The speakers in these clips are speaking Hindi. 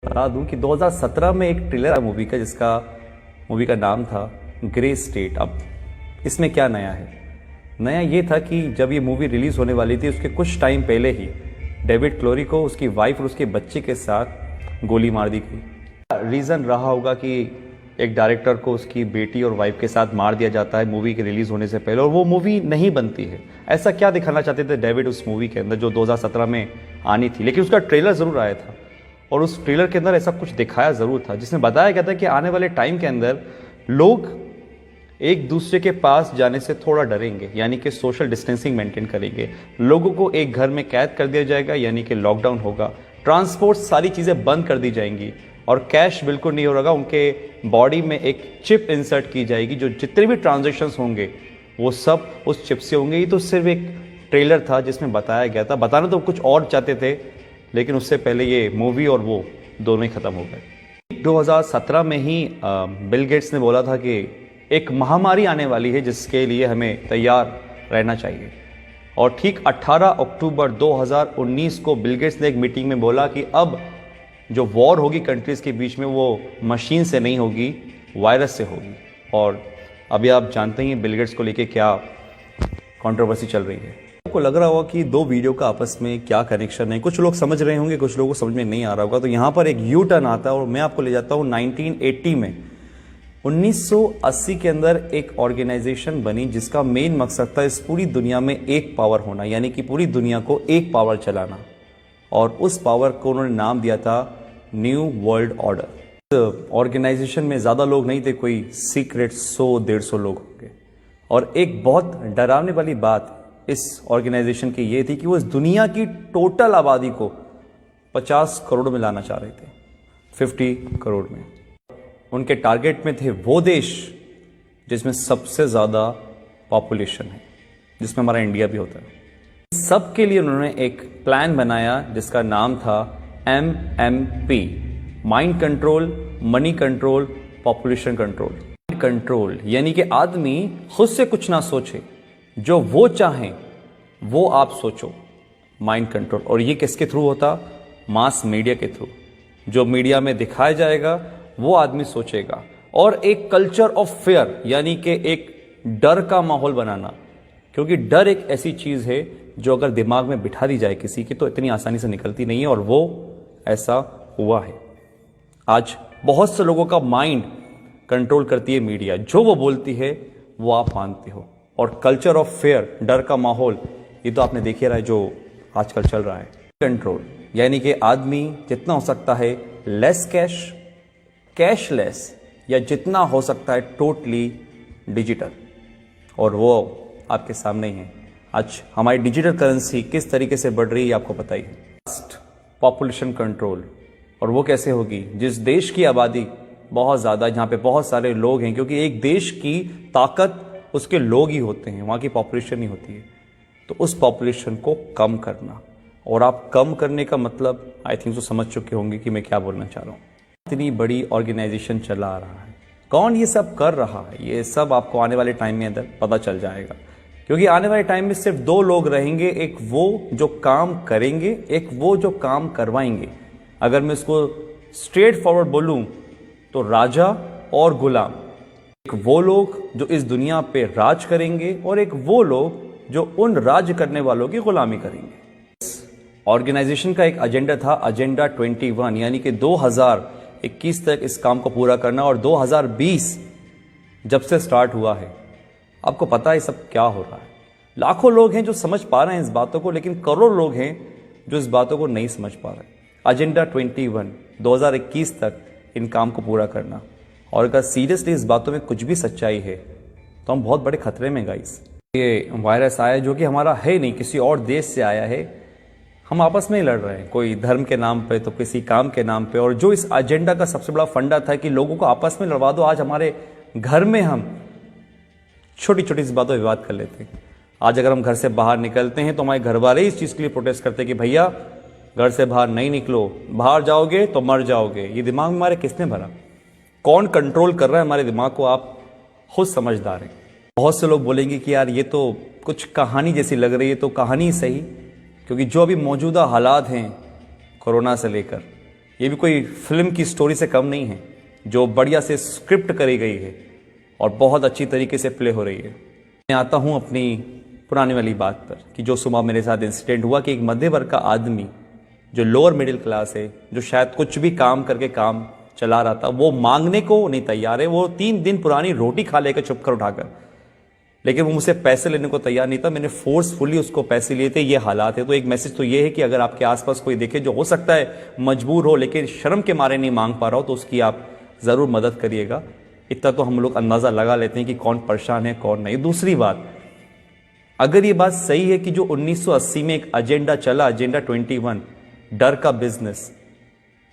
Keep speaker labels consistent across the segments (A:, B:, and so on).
A: बता दूं कि 2017 में एक ट्रेलर मूवी का जिसका मूवी का नाम था ग्रे स्टेट। अब इसमें क्या नया है? नया ये था कि जब ये मूवी रिलीज होने वाली थी उसके कुछ टाइम पहले ही डेविड क्लोरी को उसकी वाइफ और उसके बच्चे के साथ गोली मार दी गई। रीज़न रहा होगा कि एक डायरेक्टर को उसकी बेटी और वाइफ के साथ मार दिया जाता है मूवी के रिलीज होने से पहले और वो मूवी नहीं बनती है। ऐसा क्या दिखाना चाहते थे डेविड उस मूवी के अंदर जो 2017 में आनी थी, लेकिन उसका ट्रेलर ज़रूर आया था और उस ट्रेलर के अंदर ऐसा कुछ दिखाया ज़रूर था जिसमें बताया गया था कि आने वाले टाइम के अंदर लोग एक दूसरे के पास जाने से थोड़ा डरेंगे, यानी कि सोशल डिस्टेंसिंग मेंटेन करेंगे। लोगों को एक घर में कैद कर दिया जाएगा, यानी कि लॉकडाउन होगा। ट्रांसपोर्ट सारी चीज़ें बंद कर दी जाएंगी और कैश बिल्कुल नहीं होगा। उनके बॉडी में एक चिप इंसर्ट की जाएगी, जो जितने भी ट्रांजेक्शन्स होंगे वो सब उस चिप से होंगे। ये तो सिर्फ एक ट्रेलर था जिसमें बताया गया था। बताना तो कुछ और चाहते थे, लेकिन उससे पहले ये मूवी और वो दोनों ही ख़त्म हो गए। 2017 में ही बिल गेट्स ने बोला था कि एक महामारी आने वाली है जिसके लिए हमें तैयार रहना चाहिए। और ठीक 18 अक्टूबर 2019 को बिल गेट्स ने एक मीटिंग में बोला कि अब जो वॉर होगी कंट्रीज़ के बीच में वो मशीन से नहीं होगी, वायरस से होगी। और अभी आप जानते हैं बिल गेट्स को लेके क्या कंट्रोवर्सी चल रही है। आपको लग रहा होगा कि दो वीडियो का आपस में क्या कनेक्शन है। कुछ लोग समझ रहे होंगे, कुछ लोगों को समझ में नहीं आ रहा होगा। तो यहाँ पर एक यू टर्न आता है और मैं आपको ले जाता हूँ 1980 में। 1980 के अंदर एक ऑर्गेनाइजेशन बनी जिसका मेन मकसद था इस पूरी दुनिया में एक पावर होना, यानी कि पूरी दुनिया को एक पावर चलाना। और उस पावर को उन्होंने नाम दिया था न्यू वर्ल्ड ऑर्डर। ऑर्गेनाइजेशन में ज़्यादा लोग नहीं थे, कोई सीक्रेट 100-150 लोग होंगे। और एक बहुत डरावने वाली बात इस ऑर्गेनाइजेशन की ये थी कि वो इस दुनिया की टोटल आबादी को 50 करोड़ में लाना चाह रहे थे, 50 करोड़ में। उनके टारगेट में थे वो देश जिसमें सबसे ज़्यादा पॉपुलेशन है, जिसमें हमारा इंडिया भी होता है। सबके लिए उन्होंने एक प्लान बनाया जिसका नाम था MMP, mind control, money control, population control. Control यानी कि आदमी खुद से कुछ ना सोचे, जो वो चाहें वो आप सोचो, माइंड कंट्रोल। और ये किसके थ्रू होता? मास मीडिया के थ्रू। जो मीडिया में दिखाया जाएगा वो आदमी सोचेगा। और एक कल्चर ऑफ फेयर, यानी कि एक डर का माहौल बनाना, क्योंकि डर एक ऐसी चीज़ है जो अगर दिमाग में बिठा दी जाए किसी की तो इतनी आसानी से निकलती नहीं है। और वो ऐसा हुआ है। आज बहुत से लोगों का माइंड कंट्रोल करती है मीडिया, जो वो बोलती है वो आप मानते हो। और कल्चर ऑफ फेयर, डर का माहौल, ये तो आपने देख ही रहा है जो आजकल चल रहा है। कंट्रोल यानी कि आदमी जितना हो सकता है लेस कैश, कैशलेस, या जितना हो सकता है टोटली डिजिटल। और वो आपके सामने ही है। आज हमारी डिजिटल करेंसी किस तरीके से बढ़ रही है आपको पता ही है। पॉपुलेशन कंट्रोल, और वो कैसे होगी? जिस देश की आबादी बहुत ज़्यादा, जहाँ पे बहुत सारे लोग हैं, क्योंकि एक देश की ताकत उसके लोग ही होते हैं, वहाँ की पॉपुलेशन नहीं होती है। तो उस पॉपुलेशन को कम करना, और आप कम करने का मतलब आई थिंक तो समझ चुके होंगे कि मैं क्या बोलना चाह रहा हूँ। इतनी बड़ी ऑर्गेनाइजेशन चला रहा है, कौन ये सब कर रहा है, ये सब आपको आने वाले टाइम में अंदर पता चल जाएगा। क्योंकि आने वाले टाइम में सिर्फ दो लोग रहेंगे, एक वो जो काम करेंगे, एक वो जो काम करवाएंगे। अगर मैं इसको स्ट्रेट फॉरवर्ड बोलूं तो राजा और गुलाम। एक वो लोग जो इस दुनिया पे राज करेंगे और एक वो लोग जो उन राज करने वालों की गुलामी करेंगे। ऑर्गेनाइजेशन का एक एजेंडा था, एजेंडा 21, यानी कि 2021 तक इस काम को पूरा करना। और 2020 जब से स्टार्ट हुआ है, आपको पता है सब क्या हो रहा है। लाखों लोग हैं जो समझ पा रहे हैं इस बातों को, लेकिन करोड़ लोग हैं जो इस बातों को नहीं समझ पा रहे। एजेंडा 21, 2021 तक इन काम को पूरा करना। और अगर सीरियसली इस बातों में कुछ भी सच्चाई है तो हम बहुत बड़े खतरे में गाइस। ये वायरस आया जो कि हमारा है नहीं, किसी और देश से आया है। हम आपस में ही लड़ रहे हैं, कोई धर्म के नाम पे तो किसी काम के नाम पे। और जो इस एजेंडा का सबसे बड़ा फंडा था कि लोगों को आपस में लड़वा दो, आज हमारे घर में हम छोटी छोटी सी बातों पर विवाद कर लेते हैं। आज अगर हम घर से बाहर निकलते हैं तो हमारे घर वाले इस चीज़ के लिए प्रोटेस्ट करते हैं कि भैया घर से बाहर नहीं निकलो, बाहर जाओगे तो मर जाओगे। ये दिमाग में हमारे किसने भरा? कौन कंट्रोल कर रहा है हमारे दिमाग को? आप खुद समझदार हैं। बहुत से लोग बोलेंगे कि यार ये तो कुछ कहानी जैसी लग रही है। तो कहानी सही, क्योंकि जो अभी मौजूदा हालात हैं कोरोना से लेकर, ये भी कोई फिल्म की स्टोरी से कम नहीं है, जो बढ़िया से स्क्रिप्ट करी गई है और बहुत अच्छी तरीके से प्ले हो रही है। मैं आता हूँ अपनी पुरानी वाली बात पर कि जो सुबह मेरे साथ इंसिडेंट हुआ कि एक मध्य वर्ग का आदमी जो लोअर मिडिल क्लास है, जो शायद कुछ भी काम करके काम चला रहा था, वो मांगने को नहीं तैयार है। वो 3 दिन पुरानी रोटी खा लेकर चुप कर उठाकर, लेकिन वो मुझसे पैसे लेने को तैयार नहीं था। मैंने फोर्सफुली उसको पैसे लिए थे। ये हालात है। तो एक मैसेज तो ये है कि अगर आपके आसपास कोई देखे जो हो सकता है मजबूर हो लेकिन शर्म के मारे नहीं मांग पा रहा हो, तो उसकी आप ज़रूर मदद करिएगा। इतना तो हम लोग अंदाज़ा लगा लेते हैं कि कौन परेशान है कौन नहीं। दूसरी बात, अगर ये बात सही है कि जो 1980 में एक एजेंडा चला, एजेंडा 21, डर का बिजनेस,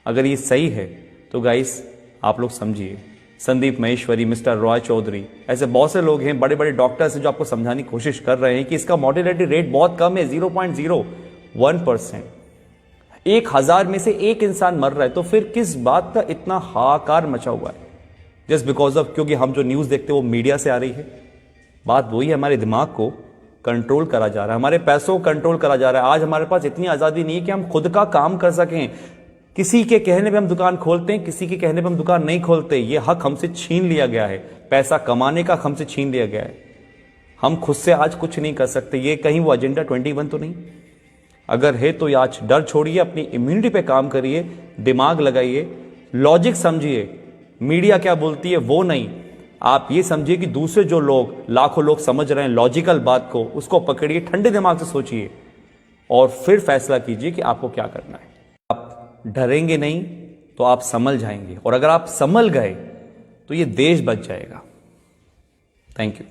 A: अगर ये सही है तो गाइस आप लोग समझिए, संदीप महेश्वरी, मिस्टर रॉय चौधरी, ऐसे बहुत से लोग हैं, बड़े बड़े डॉक्टर्स हैं जो आपको समझाने की कोशिश कर रहे हैं कि इसका मॉर्टेलिटी रेट बहुत कम है, 0.01%। 1000 में से एक इंसान मर रहा है, तो फिर किस बात का इतना हाहाकार मचा हुआ है? जस्ट बिकॉज ऑफ, क्योंकि हम जो न्यूज़ देखते हैं वो मीडिया से आ रही है। बात वही है, हमारे दिमाग को कंट्रोल करा जा रहा है, हमारे पैसों को कंट्रोल करा जा रहा है। आज हमारे पास इतनी आज़ादी नहीं है कि हम खुद का काम कर सकें। किसी के कहने पे हम दुकान खोलते हैं, किसी के कहने पे हम दुकान नहीं खोलते। ये हक हमसे छीन लिया गया है, पैसा कमाने का हमसे छीन लिया गया है। हम खुद से आज कुछ नहीं कर सकते। ये कहीं वो एजेंडा 21 तो नहीं? अगर है तो आज डर छोड़िए, अपनी इम्यूनिटी पे काम करिए, दिमाग लगाइए, लॉजिक समझिए। मीडिया क्या बोलती है वो नहीं, आप ये समझिए कि दूसरे जो लोग, लाखों लोग समझ रहे हैं लॉजिकल बात को, उसको पकड़िए, ठंडे दिमाग से सोचिए और फिर फैसला कीजिए कि आपको क्या करना है। आप डरेंगे नहीं तो आप संभल जाएंगे, और अगर आप संभल गए तो ये देश बच जाएगा। Thank you.